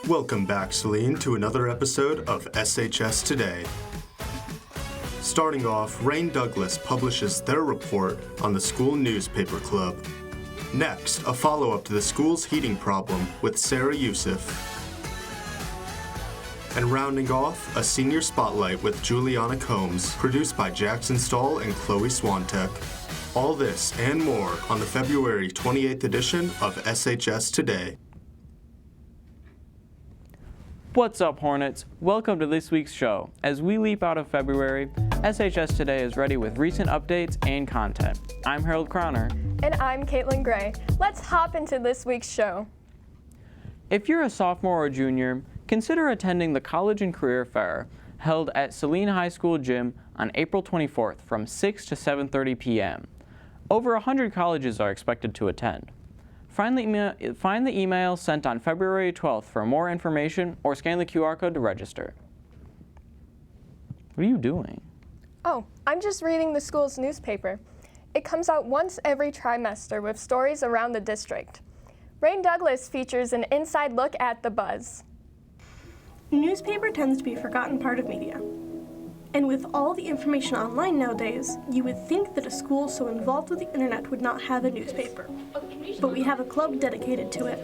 Welcome back, Celine, to another episode of SHS Today. Starting off, Rain Douglas publishes their report on the school newspaper club. Next, a follow-up to the school's heating problem with Sarah Youssef. And rounding off, a senior spotlight with Juliana Combs, produced by Jackson Stahl and Chloe Swantek. All this and more on the February 28th edition of SHS Today. What's up, Hornets? Welcome to this week's show. As we leap out of February, SHS Today is ready with recent updates and content. I'm Harold Crowner. And I'm Katelyn Gray. Let's hop into this week's show. If you're a sophomore or junior, consider attending the College and Career Fair held at Saline High School Gym on April 24th from 6 to 7:30 p.m. Over 100 colleges are expected to attend. Find the email sent on February 12th for more information or scan the QR code to register. What are you doing? Oh, I'm just reading the school's newspaper. It comes out once every trimester with stories around the district. Rain Douglas features an inside look at the buzz. Newspaper tends to be a forgotten part of media. And with all the information online nowadays, you would think that a school so involved with the internet would not have a newspaper. But we have a club dedicated to it.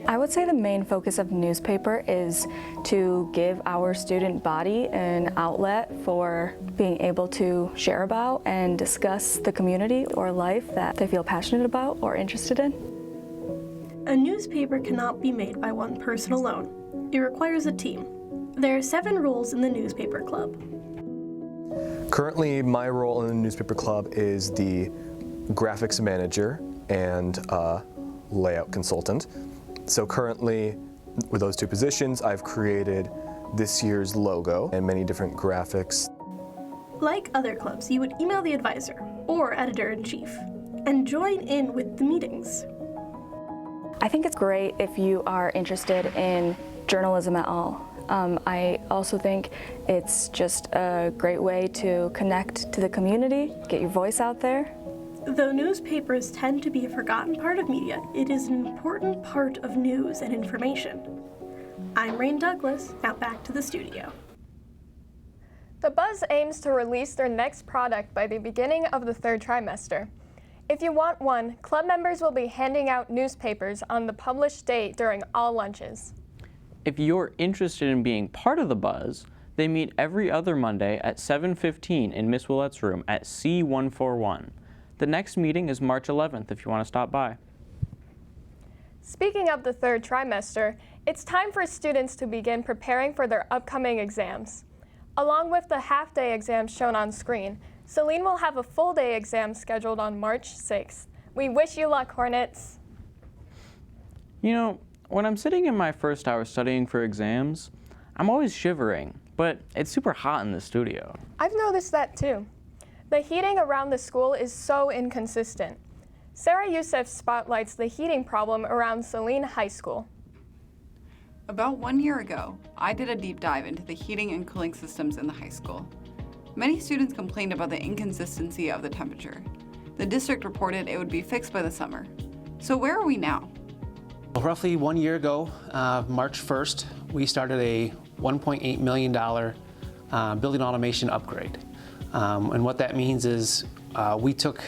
I would say the main focus of the newspaper is to give our student body an outlet for being able to share about and discuss the community or life that they feel passionate about or interested in. A newspaper cannot be made by one person alone. It requires a team. There are 7 roles in the newspaper club. Currently, my role in the newspaper club is the graphics manager and layout consultant. So currently, with those 2 positions, I've created this year's logo and many different graphics. Like other clubs, you would email the advisor or editor-in-chief and join in with the meetings. I think it's great if you are interested in journalism at all. I also think it's just a great way to connect to the community, get your voice out there. Though newspapers tend to be a forgotten part of media, it is an important part of news and information. I'm Rain Douglas, now back to the studio. The Buzz aims to release their next product by the beginning of the 3rd trimester. If you want one, club members will be handing out newspapers on the published date during all lunches. If you're interested in being part of the Buzz, they meet every other Monday at 7:15 in Miss Willette's room at C141. The next meeting is March 11th if you want to stop by. Speaking of the 3rd trimester, it's time for students to begin preparing for their upcoming exams. Along with the half-day exams shown on screen, Celine will have a full-day exam scheduled on March 6th. We wish you luck, Hornets. You know, when I'm sitting in my first hour studying for exams, I'm always shivering, but it's super hot in the studio. I've noticed that too. The heating around the school is so inconsistent. Sarah Youssef spotlights the heating problem around Saline High School. About 1 year ago, I did a deep dive into the heating and cooling systems in the high school. Many students complained about the inconsistency of the temperature. The district reported it would be fixed by the summer. So where are we now? Roughly 1 year ago, March 1st, we started a $1.8 million building automation upgrade. And what that means is we took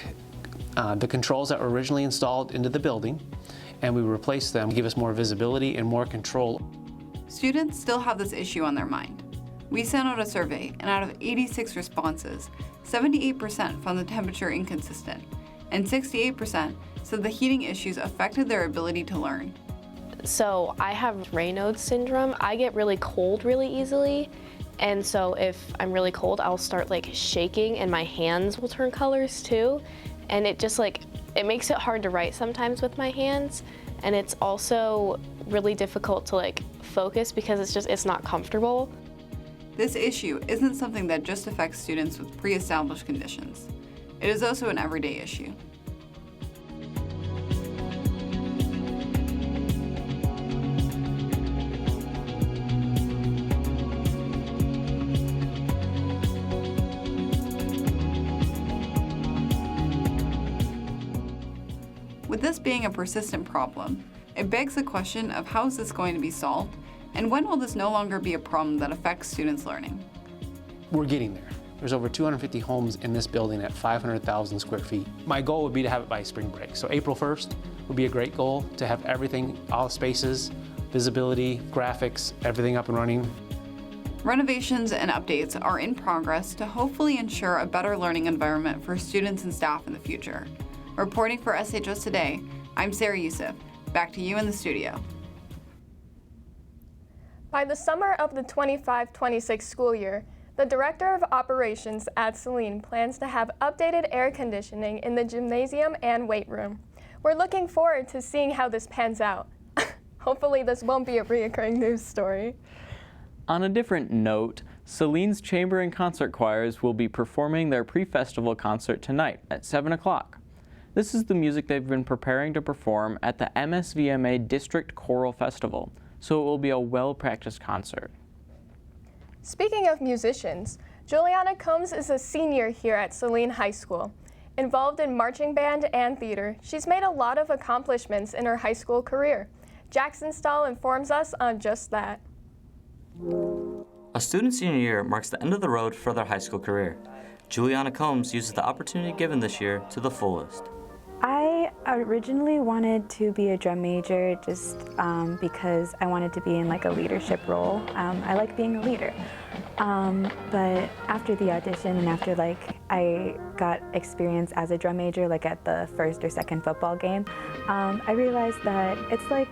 the controls that were originally installed into the building and we replaced them to give us more visibility and more control. Students still have this issue on their mind. We sent out a survey, and out of 86 responses, 78% found the temperature inconsistent, and 68% said the heating issues affected their ability to learn. So I have Raynaud's syndrome. I get really cold really easily, and so if I'm really cold, I'll start shaking, and my hands will turn colors too, and it just it makes it hard to write sometimes with my hands, and it's also really difficult to focus because it's not comfortable. This issue isn't something that just affects students with pre-established conditions. It is also an everyday issue. With this being a persistent problem, It begs the question of how is this going to be solved, and when will this no longer be a problem that affects students' learning? We're getting there. There's over 250 homes in this building at 500,000 square feet. My goal would be to have it by spring break. So April 1st would be a great goal to have everything, all spaces, visibility, graphics, everything up and running. Renovations and updates are in progress to hopefully ensure a better learning environment for students and staff in the future. Reporting for SHS Today, I'm Sarah Youssef. Back to you in the studio. By the summer of the 25-26 school year, the Director of Operations at Saline plans to have updated air conditioning in the gymnasium and weight room. We're looking forward to seeing how this pans out. Hopefully this won't be a reoccurring news story. On a different note, Saline's chamber and concert choirs will be performing their pre-festival concert tonight at 7 o'clock. This is the music they've been preparing to perform at the MSVMA District Choral Festival, so it will be a well-practiced concert. Speaking of musicians, Juliana Combs is a senior here at Saline High School. Involved in marching band and theater, she's made a lot of accomplishments in her high school career. Jackson Stahl informs us on just that. A student's senior year marks the end of the road for their high school career. Juliana Combs uses the opportunity given this year to the fullest. I originally wanted to be a drum major just because I wanted to be in like a leadership role. I like being a leader. But after the audition and after I got experience as a drum major like at the first or second football game, I realized that it's like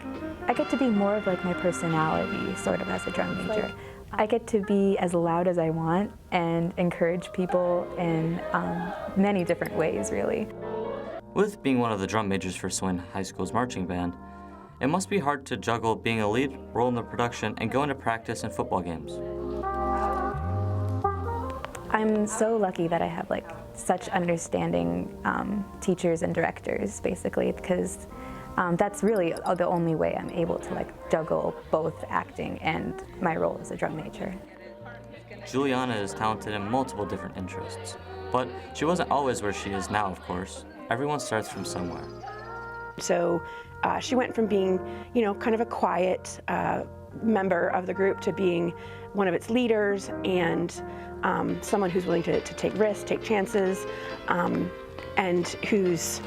I get to be more of like my personality sort of as a drum major. I get to be as loud as I want and encourage people in many different ways, really. With being one of the drum majors for Saline High School's marching band, it must be hard to juggle being a lead role in the production and going to practice and football games. I'm so lucky that I have like such understanding teachers and directors, basically, because that's really the only way I'm able to like juggle both acting and my role as a drum major. Juliana is talented in multiple different interests, but she wasn't always where she is now, of course. Everyone starts from somewhere. So she went from being, kind of a quiet member of the group to being one of its leaders and someone who's willing to take risks, take chances, and who's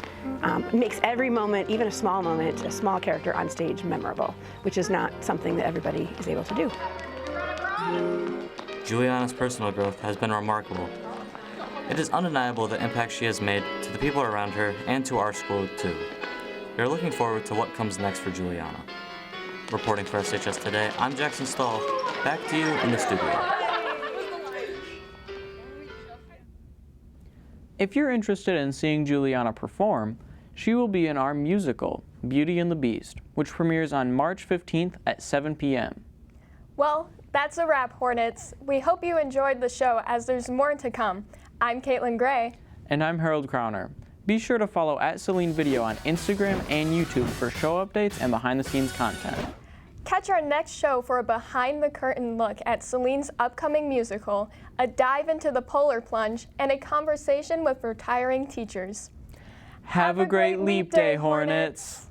makes every moment, even a small character on stage memorable, which is not something that everybody is able to do. Juliana's personal growth has been remarkable. It is undeniable the impact she has made to the people around her and to our school, too. We are looking forward to what comes next for Juliana. Reporting for SHS Today, I'm Jackson Stahl. Back to you in the studio. If you're interested in seeing Juliana perform, she will be in our musical, Beauty and the Beast, which premieres on March 15th at 7 p.m. Well, that's a wrap, Hornets. We hope you enjoyed the show as there's more to come. I'm Katelyn Gray. And I'm Harold Crowner. Be sure to follow @SalineVideo on Instagram and YouTube for show updates and behind-the-scenes content. Catch our next show for a behind-the-curtain look at Saline's upcoming musical, a dive into the polar plunge, and a conversation with retiring teachers. Have a great leap day, Hornets!